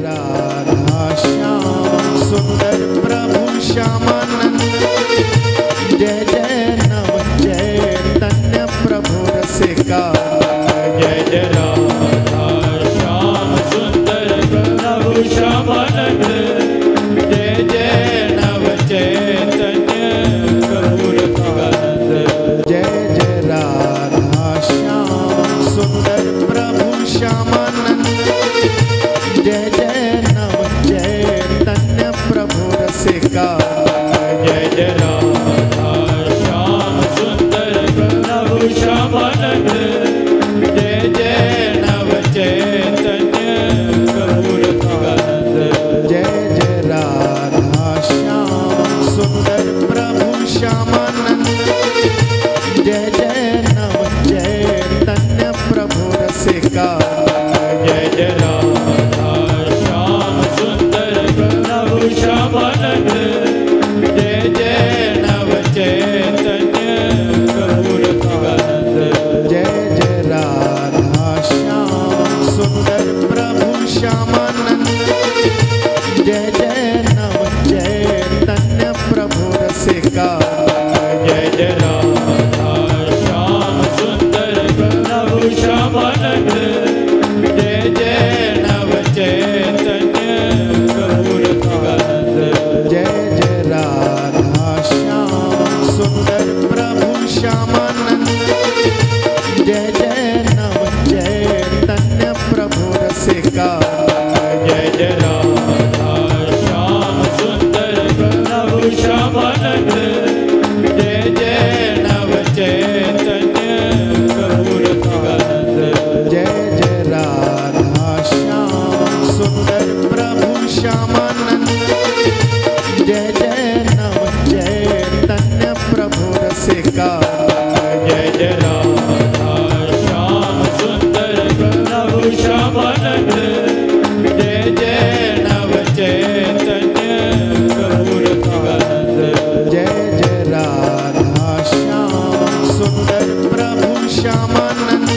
राधा श्याम सुंदर प्रभु श्यामानंद। जय जय नव चैतन्य प्रभु रसिका। जय जय राधा श्याम सुंदर प्रभु श्यामानंद। जय जय नव चैतन्य प्रभु रसिकानंद। जय जय राधा श्याम सुंदर प्रभु श्यामानंद। जय जय नव चैतन्य प्रभु रसिका। जय जय राधा श्याम सुंदर प्रभु श्यामानंद। जय जय नव चैतन्य प्रभु रसिकानंद। जय जय राधा श्याम सुंदर प्रभु श्यामानंद। जय जय नव चैतन्य प्रभु रसिका। जय जय राधा श्याम सुंदर प्रभु श्यामानंद। जय जय नव चैतन्य प्रभु रसिकानंद। जय जय राधा श्याम सुंदर प्रभु श्यामानंद। जय जय नव चैतन्य प्रभु रसिका। जय जय राधा श्याम सुंदर प्रभु श्यामानंद। जय जय नव चैतन्य प्रभु रसिकानंद। जय जय राधा श्याम सुंदर प्रभु श्यामानंद। जय जय नव चैतन्य प्रभु रसिका। जय जय राधा श्याम सुंदर प्रभु श्यामानंद। जय जय नव चैतन्य प्रभु रसिकानंद। जय जय राधा श्याम सुंदर प्रभु श्यामानंद। जय जय नव चैतन्य प्रभु रसिका। जय जय राधा श्याम सुंदर प्रभु श्यामानंद। जय जय नव चैतन्य प्रभु रसिकानंद। जय जय राधा श्याम सुंदर प्रभु श्यामानंद।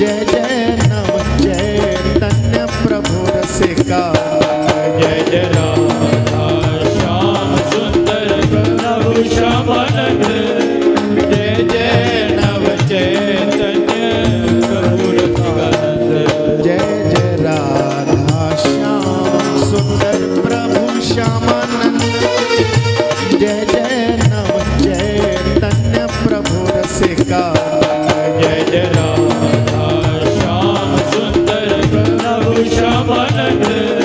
जय जय नव चैतन्य प्रभु रसिका। जय जय राधा श्याम सुंदर प्रभु श्यामानंद। जय जय नव चैतन्य प्रभु रसिकानंद। जय जय राधा श्याम सुंदर प्रभु श्यामानंद। जय जय नव चैतन्य प्रभु रसिका। जय जय राधा श्याम सुंदर प्रभु श्यामानंद।